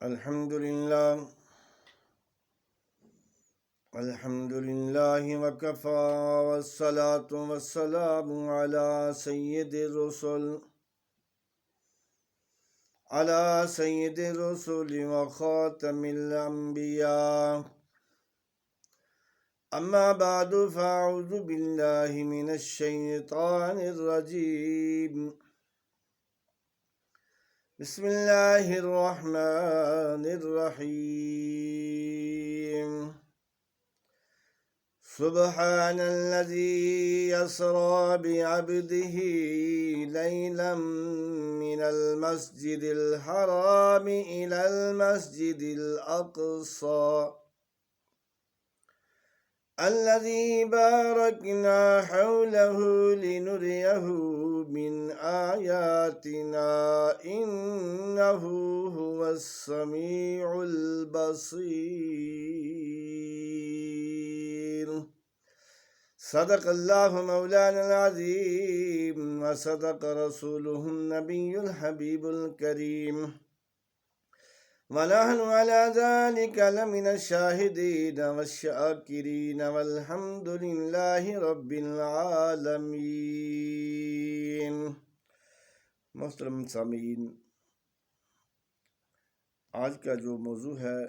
الحمد لله وكفى والصلاة والسلام على سيد الرسل وخاتم الأنبياء. أما بعد فأعوذ بالله من الشيطان الرجيم. بسم الله الرحمن الرحيم. سبحان الذي يسرى بعبده ليلا من المسجد الحرام إلى المسجد الأقصى الذي باركنا حوله لنريه من آياتنا إنه هو السميع البصير. صدق الله مولانا العظيم وصدق رسوله النبي الحبيب الكريم ونحن على ذلك لمن الشاهدين والشاكرين والحمد لله رب العالمين. محترم سامعین، آج کا جو موضوع ہے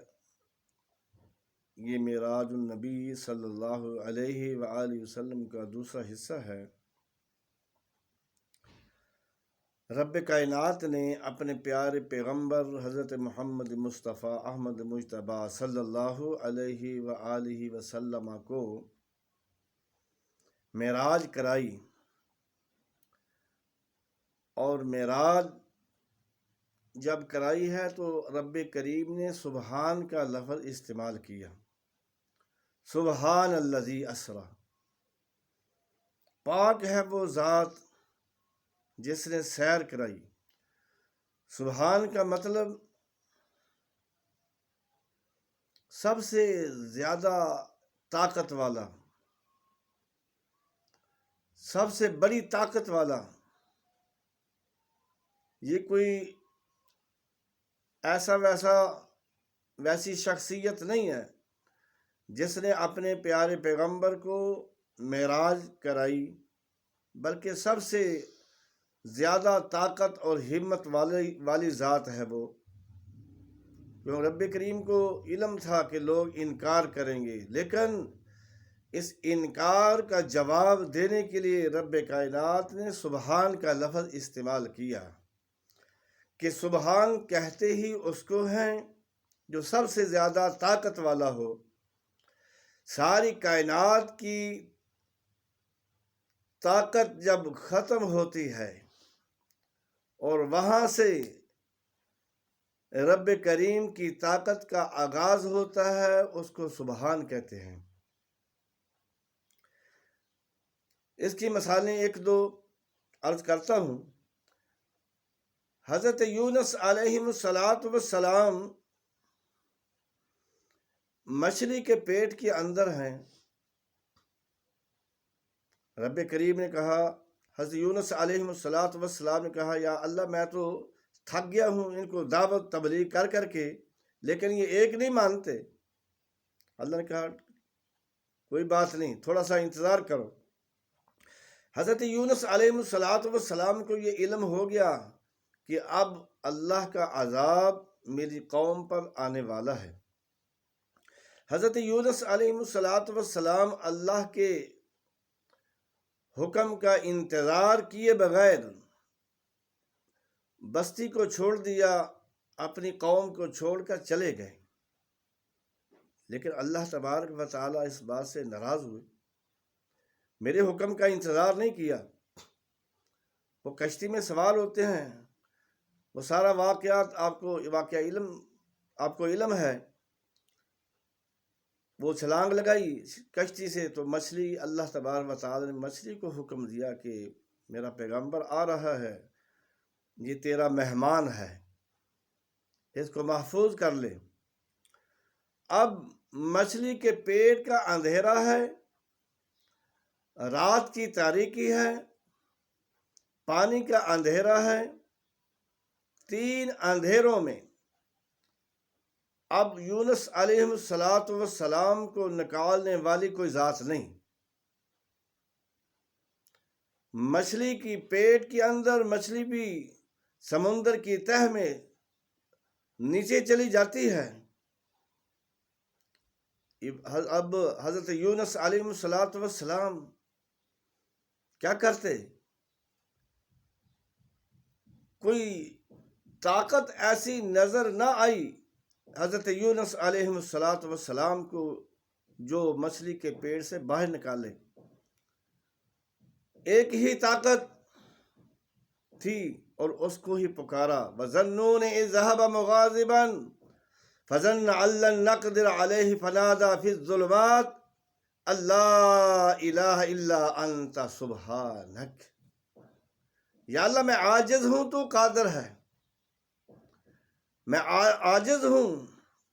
یہ معراج النبی صلی اللہ علیہ وآلہ وسلم کا دوسرا حصہ ہے۔ رب کائنات نے اپنے پیارے پیغمبر حضرت محمد مصطفیٰ احمد مجتبی صلی اللہ علیہ وآلہ وسلم کو معراج کرائی، اور معراج جب کرائی ہے تو رب کریم نے سبحان کا لفظ استعمال کیا۔ سبحان الذی اسری، پاک ہے وہ ذات جس نے سیر کرائی۔ سبحان کا مطلب سب سے زیادہ طاقت والا، سب سے بڑی طاقت والا۔ یہ کوئی ویسی شخصیت نہیں ہے جس نے اپنے پیارے پیغمبر کو معراج کرائی، بلکہ سب سے زیادہ طاقت اور ہمت والی ذات ہے وہ۔ کیونکہ رب کریم کو علم تھا کہ لوگ انکار کریں گے، لیکن اس انکار کا جواب دینے کے لیے رب کائنات نے سبحان کا لفظ استعمال کیا کہ سبحان کہتے ہی اس کو ہیں جو سب سے زیادہ طاقت والا ہو۔ ساری کائنات کی طاقت جب ختم ہوتی ہے اور وہاں سے رب کریم کی طاقت کا آغاز ہوتا ہے، اس کو سبحان کہتے ہیں۔ اس کی مثالیں ایک دو عرض کرتا ہوں۔ حضرت یونس علیہ السلام مچھلی کے پیٹ کے اندر ہیں۔ رب کریم نے کہا، حضرت یونس علیہ السلام نے کہا، یا اللہ میں تو تھک گیا ہوں ان کو دعوت تبلیغ کر کے، لیکن یہ ایک نہیں مانتے۔ اللہ نے کہا کوئی بات نہیں، تھوڑا سا انتظار کرو۔ حضرت یونس علیہ السلام کو یہ علم ہو گیا کہ اب اللہ کا عذاب میری قوم پر آنے والا ہے۔ حضرت یونس علیہ السلام اللہ کے حکم کا انتظار کیے بغیر بستی کو چھوڑ دیا، اپنی قوم کو چھوڑ کر چلے گئے۔ لیکن اللہ تبارک و تعالیٰ اس بات سے ناراض ہوئے، میرے حکم کا انتظار نہیں کیا۔ وہ کشتی میں سوار ہوتے ہیں، وہ سارا واقعات آپ کو علم ہے۔ وہ چھلانگ لگائی کشتی سے تو مچھلی، اللہ تبارک و تعالیٰ نے مچھلی کو حکم دیا کہ میرا پیغمبر آ رہا ہے، یہ تیرا مہمان ہے، اس کو محفوظ کر لے۔ اب مچھلی کے پیٹ کا اندھیرا ہے، رات کی تاریکی ہے، پانی کا اندھیرا ہے، تین اندھیروں میں اب یونس علیہ السلام کو نکالنے والی کوئی ذات نہیں. مچھلی کی پیٹ کے اندر مچھلی بھی سمندر کی تہ میں نیچے چلی جاتی ہے. اب حضرت یونس علیہ السلام کیا کرتے؟ کوئی طاقت ایسی نظر نہ آئی حضرت یونس علیہ السلام کو جو مچھلی کے پیٹ سے باہر نکالے. ایک ہی طاقت تھی اور اس کو ہی پکارا. وَظَنُّونِ إِذْ ذَهَبَ مُغَاضِبًا فَظَنَّ أَن لَّن نَّقْدِرَ عَلَيْهِ فَنَادَىٰ فِي الظُّلُمَاتِ أَن لَّا إِلَٰهَ إِلَّا أَنتَ سُبْحَانَكَ. یا اللہ میں عاجز ہوں تو قادر ہے، میں عاجز ہوں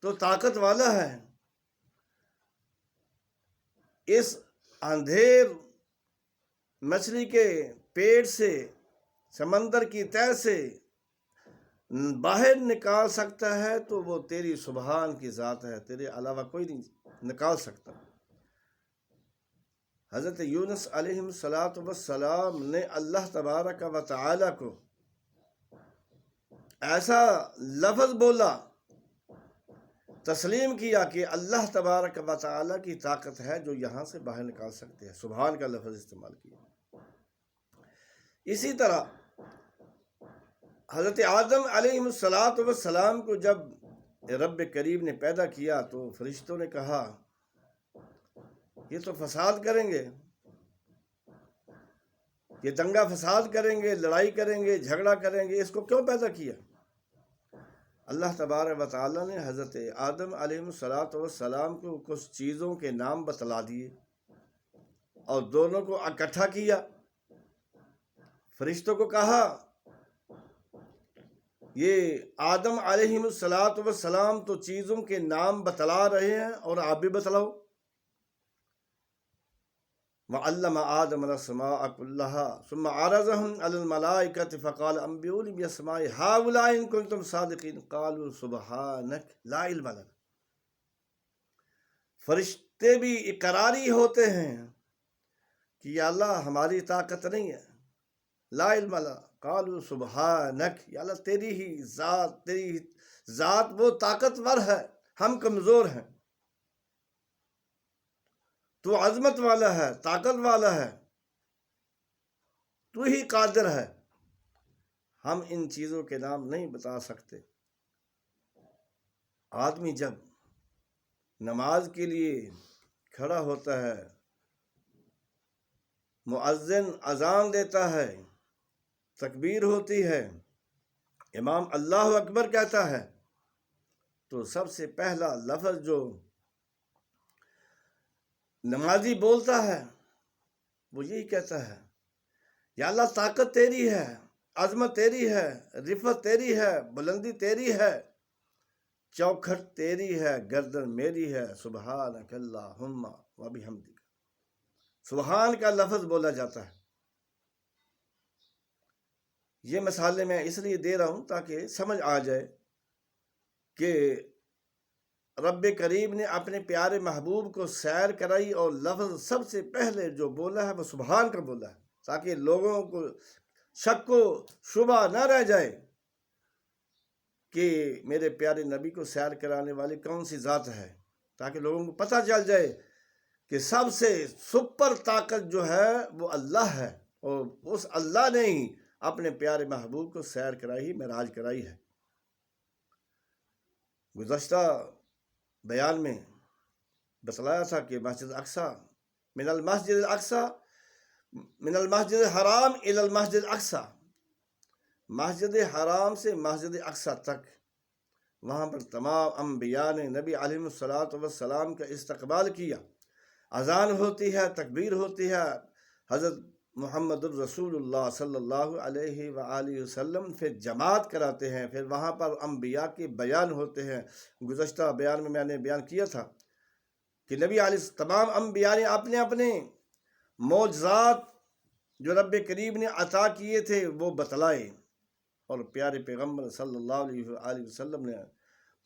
تو طاقت والا ہے. اس اندھیر مچھلی کے پیٹ سے سمندر کی تہ سے باہر نکال سکتا ہے تو وہ تیری سبحان کی ذات ہے، تیرے علاوہ کوئی نہیں نکال سکتا. حضرت یونس علیہ السلام نے اللہ تبارک و تعالی کو ایسا لفظ بولا، تسلیم کیا کہ اللہ تبارک و تعالی کی طاقت ہے جو یہاں سے باہر نکال سکتے ہیں. سبحان کا لفظ استعمال کیا. اسی طرح حضرت آدم علیہ السلام کو جب رب کریم نے پیدا کیا تو فرشتوں نے کہا یہ تو فساد کریں گے، یہ دنگا فساد کریں گے، لڑائی کریں گے، جھگڑا کریں گے، اس کو کیوں پیدا کیا؟ اللہ تبارک و تعالیٰ نے حضرت آدم علیہ السلام کو کچھ چیزوں کے نام بتلا دیے اور دونوں کو اکٹھا کیا. فرشتوں کو کہا یہ آدم علیہ السلام تو چیزوں کے نام بتلا رہے ہیں اور آپ بھی بتلاؤ. وَعَلَّمَ آدَمَ الْأَسْمَاءَ كُلَّهَا ثُمَّ عَرَضَهُمْ عَلَى الْمَلَائِكَةِ فَقَالَ أَنبِئُونِي بِأَسْمَاءِ هَٰؤُلَاءِ إِن كُنتُمْ صَادِقِينَ قَالُوا سُبْحَانَكَ لَا عِلْمَ لَنَا. فرشتے بھی اقراری ہوتے ہیں کہ یا اللہ ہماری طاقت نہیں ہے. لا علم لنا قالوا سبحانک، یا اللہ تیری ہی ذات وہ طاقتور ہے، ہم کمزور ہیں. تو عظمت والا ہے، طاقت والا ہے، تو ہی قادر ہے، ہم ان چیزوں کے نام نہیں بتا سکتے. آدمی جب نماز کے لیے کھڑا ہوتا ہے، مؤذن اذان دیتا ہے، تکبیر ہوتی ہے، امام اللہ اکبر کہتا ہے، تو سب سے پہلا لفظ جو نمازی بولتا ہے وہ یہی کہتا ہے یا اللہ طاقت تیری ہے، عظمت تیری ہے، رفعت تیری ہے، بلندی تیری ہے، چوکھٹ تیری ہے، گردن میری ہے. سبحانک اللہم و بحمدک. سبحان کا لفظ بولا جاتا ہے. یہ مثالیں میں اس لیے دے رہا ہوں تاکہ سمجھ آ جائے کہ رب کریم نے اپنے پیارے محبوب کو سیر کرائی اور لفظ سب سے پہلے جو بولا ہے وہ سبحان کا بولا ہے، تاکہ لوگوں کو شک و شبہ نہ رہ جائے کہ میرے پیارے نبی کو سیر کرانے والی کون سی ذات ہے، تاکہ لوگوں کو پتہ چل جائے کہ سب سے سپر طاقت جو ہے وہ اللہ ہے، اور اس اللہ نے ہی اپنے پیارے محبوب کو سیر کرائی، معراج کرائی ہے. گزشتہ بیان میں بتلایا تھا کہ مسجد اقصیٰ من المسجد الحرام الی المسجد اقصیٰ، مسجد حرام سے مسجد اقصیٰ تک، وہاں پر تمام انبیاء نے نبی علیہ السلام کا استقبال کیا. اذان ہوتی ہے، تکبیر ہوتی ہے، حضرت محمد الرسول اللہ صلی اللہ علیہ وآلہ وسلم پھر جماعت کراتے ہیں، پھر وہاں پر انبیاء کے بیان ہوتے ہیں. گزشتہ بیان میں نے بیان کیا تھا کہ نبی علیہ تمام انبیاء نے اپنے اپنے معجزات جو رب کریم نے عطا کیے تھے وہ بتلائے، اور پیارے پیغمبر صلی اللہ علیہ وآلہ وسلم نے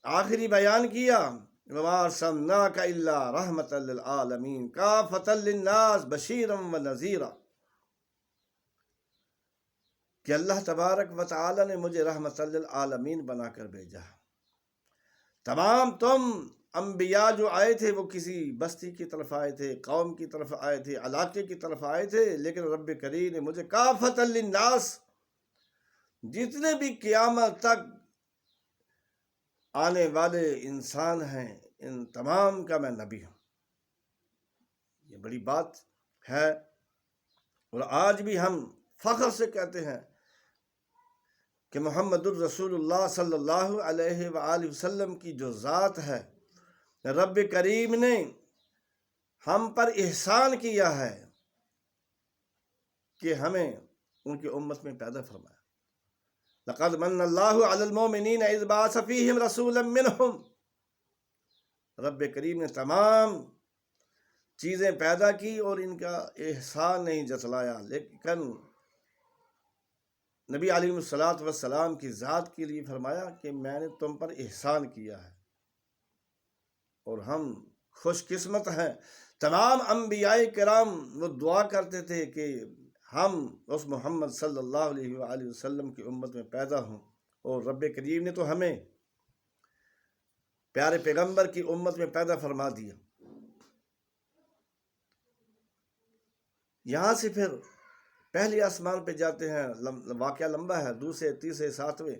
آخری بیان کیا وما ارسلناک الا رحمۃ للعالمین کافۃ للناس بشیرا ونذیرا، کہ اللہ تبارک و تعالی نے مجھے رحمت للعالمین بنا کر بھیجا۔ تمام تم انبیاء جو آئے تھے وہ کسی بستی کی طرف آئے تھے، قوم کی طرف آئے تھے، علاقے کی طرف آئے تھے، لیکن رب کریم نے مجھے کافۃ للناس، جتنے بھی قیامت تک آنے والے انسان ہیں ان تمام کا میں نبی ہوں۔ یہ بڑی بات ہے، اور آج بھی ہم فخر سے کہتے ہیں کہ محمد الرسول اللہ صلی اللہ علیہ وآلہ وسلم کی جو ذات ہے، رب کریم نے ہم پر احسان کیا ہے کہ ہمیں ان کی امت میں پیدا فرمایا۔ لقد من اللہ علی المؤمنین اذ بعث فیہم رسولا منہم، رب کریم نے تمام چیزیں پیدا کی اور ان کا احسان نہیں جتلایا، لیکن نبی علیہ الصلوۃ والسلام کی ذات کے لیے فرمایا کہ میں نے تم پر احسان کیا ہے، اور ہم خوش قسمت ہیں۔ تمام انبیاء کرام وہ دعا کرتے تھے کہ ہم اس محمد صلی اللہ علیہ وآلہ وسلم کی امت میں پیدا ہوں، اور رب کریم نے تو ہمیں پیارے پیغمبر کی امت میں پیدا فرما دیا۔ یہاں سے پھر پہلے آسمان پہ جاتے ہیں، واقعہ لمبا ہے، دوسرے تیسرے ساتویں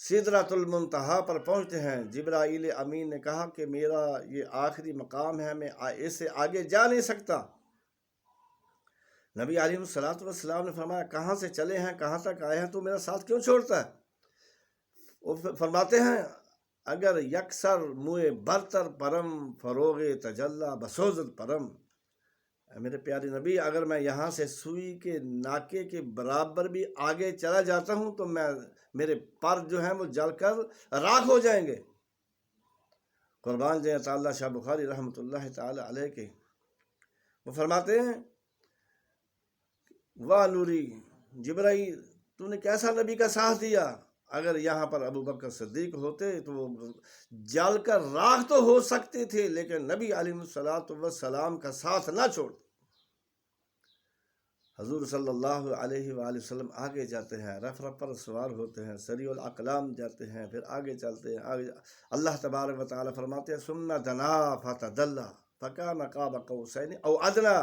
سدرۃ المنتہا پر پہنچتے ہیں۔ جبرائیل امین نے کہا کہ میرا یہ آخری مقام ہے، میں اس سے آگے جا نہیں سکتا۔ نبی علیہ الصلوۃ والسلام نے فرمایا کہاں سے چلے ہیں، کہاں تک آئے ہیں، تو میرا ساتھ کیوں چھوڑتا ہے؟ وہ فرماتے ہیں اگر یکسر موئے برتر پرم فروغ تجلا بسوزت پرم، میرے پیارے نبی اگر میں یہاں سے سوئی کے ناکے کے برابر بھی آگے چلا جاتا ہوں تو میرے پر جو ہیں وہ جل کر راکھ ہو جائیں گے۔ قربان جائیں تعالیٰ شاہ بخاری رحمۃ اللہ تعالی علیہ کے، وہ فرماتے ہیں واہ نوری جبرائیل تو نے کیسا نبی کا ساتھ دیا، اگر یہاں پر ابو بکر صدیق ہوتے تو وہ جل کر راکھ تو ہو سکتے تھے، لیکن نبی علیہ الصلوۃ والسلام کا ساتھ نہ چھوڑ۔ حضور صلی اللہ علیہ وآلہ وسلم آگے جاتے ہیں، رف پر سوار ہوتے ہیں، سریع الاقلام جاتے ہیں، پھر آگے چلتے ہیں، آگے اللہ تبارک و تعالی فرماتے ہیں ثم دنا فتدلی فکان قاب قوسین او ادنی،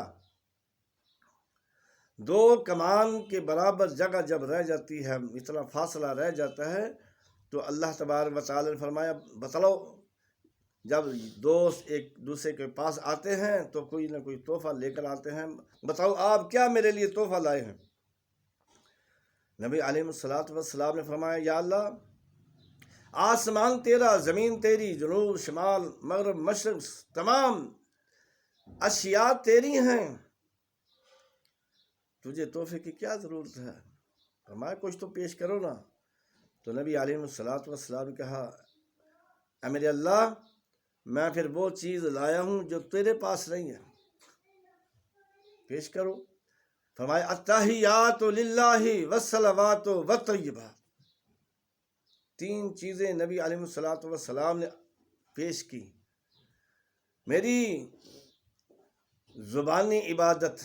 دو کمان کے برابر جگہ جب رہ جاتی ہے، اتنا فاصلہ رہ جاتا ہے، تو اللہ تبارک و تعالی نے فرمایا بتلاؤ، جب دوست ایک دوسرے کے پاس آتے ہیں تو کوئی نہ کوئی تحفہ لے کر آتے ہیں، بتاؤ آپ کیا میرے لیے تحفہ لائے ہیں؟ نبی علیہ الصلوۃ والسلام نے فرمایا یا اللہ آسمان تیرا، زمین تیری، جنوب شمال مغرب مشرق تمام اشیاء تیری ہیں، تجھے تحفے کی کیا ضرورت ہے؟ فرمایا کچھ تو پیش کرو نا۔ تو نبی علیہ الصلوۃ والسلام نے کہا اے میرے اللہ میں پھر وہ چیز لایا ہوں جو تیرے پاس نہیں ہے، پیش کرو۔ فرمایا التحیات للہ والصلوات والطیبات، تین چیزیں نبی علیہ الصلوۃ والسلام نے پیش کی، میری زبانی عبادت،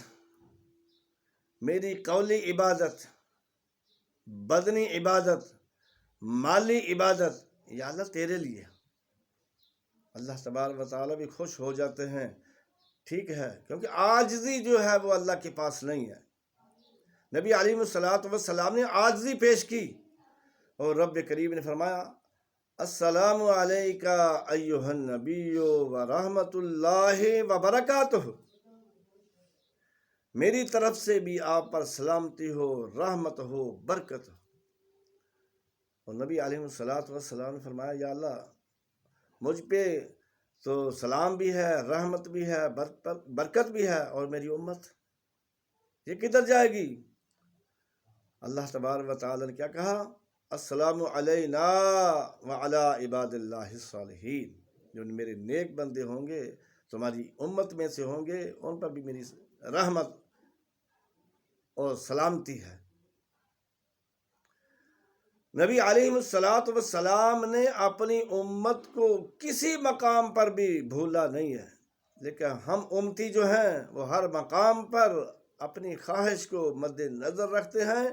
میری قولی عبادت، بدنی عبادت، مالی عبادت، یا اللہ تیرے لیے۔ اللہ تبارک و تعالیٰ بھی خوش ہو جاتے ہیں، ٹھیک ہے، کیونکہ عاجزی جو ہے وہ اللہ کے پاس نہیں ہے۔ نبی علیہ الصلوۃ والسلام نے عاجزی پیش کی، اور رب کریم نے فرمایا السلام علیکہ ایہا النبی ورحمۃ اللہ وبرکاتہ، میری طرف سے بھی آپ پر سلامتی ہو، رحمت ہو، برکت ہو۔ اور نبی علیہ الصلوۃ والسلام نے فرمایا یا اللہ مجھ پہ تو سلام بھی ہے، رحمت بھی ہے، برکت بھی ہے، اور میری امت یہ کدھر جائے گی؟ اللہ تبارک و تعالی نے کیا کہا السلام علینا وعلی عباد اللہ الصالحین، جو میرے نیک بندے ہوں گے تمہاری امت میں سے ہوں گے ان پر بھی میری رحمت اور سلامتی ہے۔ نبی علیہ الصلوۃ والسلام نے اپنی امت کو کسی مقام پر بھی بھولا نہیں ہے، لیکن ہم امتی جو ہیں وہ ہر مقام پر اپنی خواہش کو مد نظر رکھتے ہیں،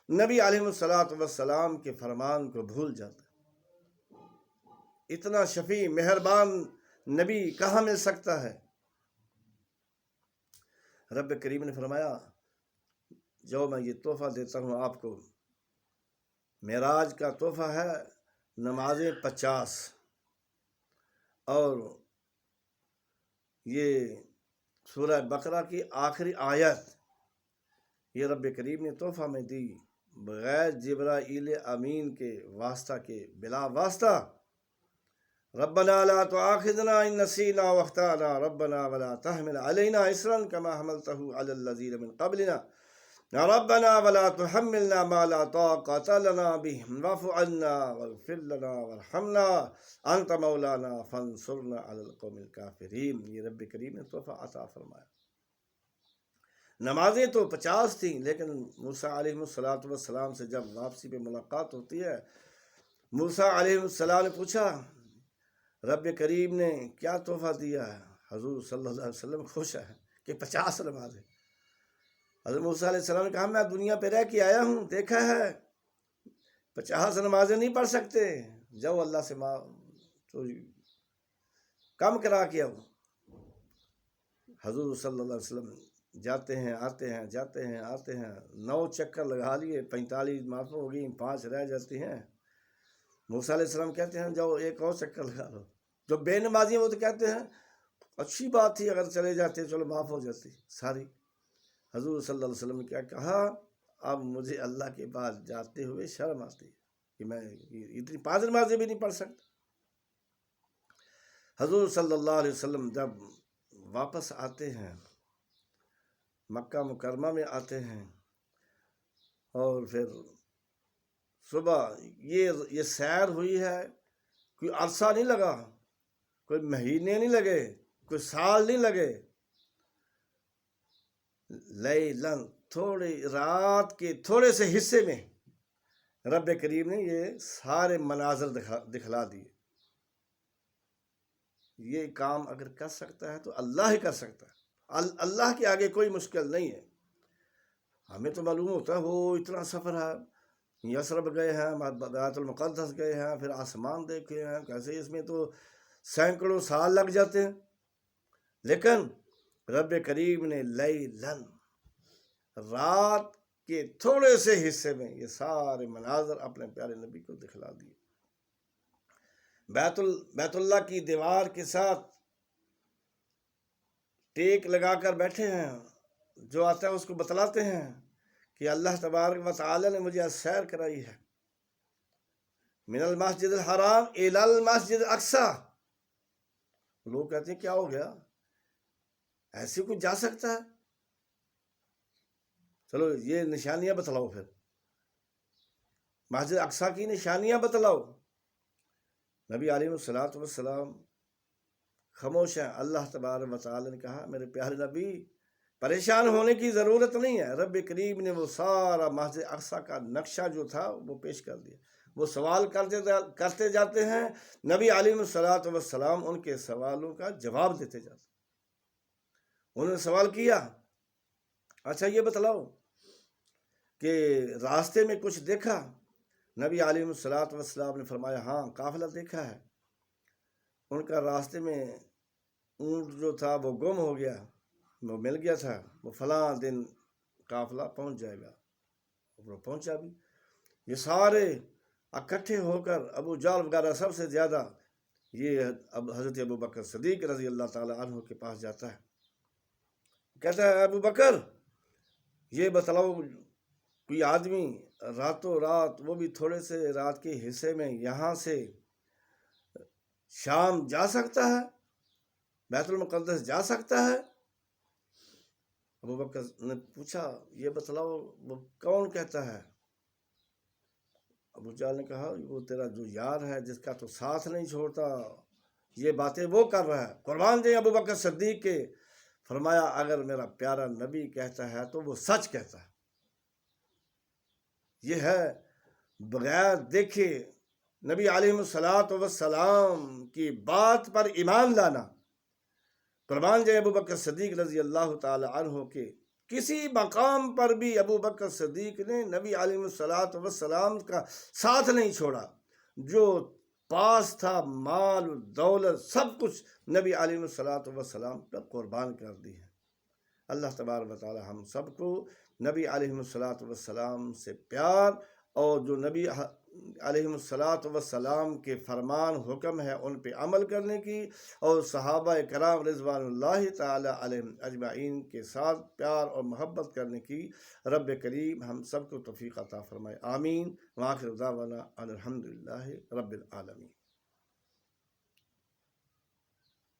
نبی علیہ الصلوۃ والسلام کے فرمان کو بھول جاتے ہیں۔ اتنا شفیع مہربان نبی کہاں مل سکتا ہے؟ رب کریم نے فرمایا جو میں یہ تحفہ دیتا ہوں آپ کو، معراج کا تحفہ ہے نمازیں 50، اور یہ سورہ بقرہ کی آخری آیت یہ رب کریم نے تحفہ میں دی، بغیر جبرائیل امین کے واسطہ کے، بلا واسطہ۔ ربنا لا تؤاخذنا ان نسینا واخطانا ربنا ولا تحمل علينا اصرا كما حملته على الذين من قبلنا ربنا ولا تحملنا ما لا طاقة لنا به واعف عنا واغفر لنا وارحمنا انت مولانا فانصرنا على القوم الكافرين۔ یہ رب کریم نے تحفہ عطا فرمایا۔ نمازیں تو 50 تھیں، لیکن موسیٰ علیہ السلام سے جب واپسی پہ ملاقات ہوتی ہے، موسیٰ علیہ السلام نے پوچھا رب کریم نے کیا تحفہ دیا ہے؟ حضور صلی اللہ علیہ وسلم خوش ہے کہ 50 نمازیں۔ حضرت موسیٰ علیہ السلام نے کہا میں دنیا پہ رہ کے آیا ہوں، دیکھا ہے 50 نمازیں نہیں پڑھ سکتے، جاؤ اللہ سے تو کم کرا کے آؤ۔ حضور صلی اللہ علیہ وسلم جاتے ہیں آتے ہیں، جاتے ہیں آتے ہیں، 9 چکر لگا لیے، 45 معاف ہو گئی، 5 رہ جاتی ہیں۔ موسیٰ علیہ السلام کہتے ہیں جاؤ ایک اور چکر لگا لو۔ جو بے نمازی ہیں وہ تو کہتے ہیں اچھی بات تھی اگر چلے جاتے چلو معاف ہو جاتی ساری۔ حضور صلی اللہ علیہ وسلم نے کیا کہا، اب مجھے اللہ کے پاس جاتے ہوئے شرم آتی ہے کہ میں اتنی 5 نمازیں بھی نہیں پڑھ سکتا۔ حضور صلی اللہ علیہ وسلم جب واپس آتے ہیں، مکہ مکرمہ میں آتے ہیں، اور پھر صبح یہ سیر ہوئی ہے، کوئی عرصہ نہیں لگا، کوئی مہینے نہیں لگے، کوئی سال نہیں لگے، لیلن تھوڑی رات کے تھوڑے سے حصے میں رب کریم نے یہ سارے مناظر دکھلا دیے۔ یہ کام اگر کر سکتا ہے تو اللہ ہی کر سکتا ہے، اللہ کے آگے کوئی مشکل نہیں ہے۔ ہمیں تو معلوم ہوتا ہے وہ اتنا سفر ہے، یثرب گئے ہیں، بیت المقدس گئے ہیں، پھر آسمان دیکھے ہیں، کیسے اس میں تو سینکڑوں سال لگ جاتے ہیں، لیکن رب کریم نے لیلن رات کے تھوڑے سے حصے میں یہ سارے مناظر اپنے پیارے نبی کو دکھلا دیے۔ بیت اللہ کی دیوار کے ساتھ ٹیک لگا کر بیٹھے ہیں، جو آتا ہے اس کو بتلاتے ہیں کہ اللہ تبارک و تعالی نے مجھے سیر کرائی ہے، من المسجد الحرام الی المسجد الاقصی۔ لوگ کہتے ہیں کیا ہو گیا، ایسے کوئی جا سکتا ہے؟ چلو یہ نشانیاں بتلاؤ، پھر مسجد اقصی کی نشانیاں بتلاؤ۔ نبی علیہ الصلوۃ والسلام خاموش ہیں۔ اللہ تبارک و تعالی نے کہا میرے پیارے نبی پریشان ہونے کی ضرورت نہیں ہے۔ رب کریم نے وہ سارا مسجد اقصی کا نقشہ جو تھا وہ پیش کر دیا۔ وہ سوال کرتے جاتے ہیں، نبی علیہ الصلوۃ والسلام ان کے سوالوں کا جواب دیتے جاتے ہیں۔ انہوں نے سوال کیا اچھا یہ بتلاؤ کہ راستے میں کچھ دیکھا؟ نبی علیہ الصلوۃ والسلام نے فرمایا ہاں قافلہ دیکھا ہے۔ ان کا راستے میں اونٹ جو تھا وہ گم ہو گیا، وہ مل گیا تھا، وہ فلاں دن قافلہ پہنچ جائے گا، وہ پہنچا بھی۔ یہ سارے اکٹھے ہو کر ابو جہل وغیرہ سب سے زیادہ یہ حضرت ابو بکر صدیق رضی اللہ تعالی عنہ کے پاس جاتا ہے، کہتا ہے ابو بکر یہ بتلاؤ کوئی آدمی راتوں رات، وہ بھی تھوڑے سے رات کے حصے میں یہاں سے شام جا سکتا ہے، بیت المقدس جا سکتا ہے؟ ابو بکر نے پوچھا یہ بتلاؤ وہ کون کہتا ہے؟ ابو جہل نے کہا وہ تیرا جو یار ہے جس کا تو ساتھ نہیں چھوڑتا، یہ باتیں وہ کر رہا ہے۔ قربان دیں ابو بکر صدیق کے، فرمایا اگر میرا پیارا نبی کہتا ہے تو وہ سچ کہتا ہے۔ یہ ہے بغیر دیکھے نبی علیہ الصلوۃ والسلام کی بات پر ایمان لانا، قربان جائے ابو بکر صدیق رضی اللہ تعالی عنہ کے کسی مقام پر بھی ابو بکر صدیق نے نبی علیہ الصلوۃ والسلام کا ساتھ نہیں چھوڑا، جو پاس تھا مال و دولت سب کچھ نبی علیہ الصلوۃ والسلام پر قربان کر دی ہے۔ اللہ تبارک و تعالی ہم سب کو نبی علیہ الصلوۃ والسلام سے پیار اور جو نبی علیہ الصلوۃ والسلام کے فرمان حکم ہے ان پہ عمل کرنے کی، اور صحابہ کرام رضوان اللہ تعالی علیہم اجمعین کے ساتھ پیار اور محبت کرنے کی رب کریم ہم سب کو توفیق عطا فرمائے، آمین۔ وآخر دعوانا الحمدللہ رب العالمین۔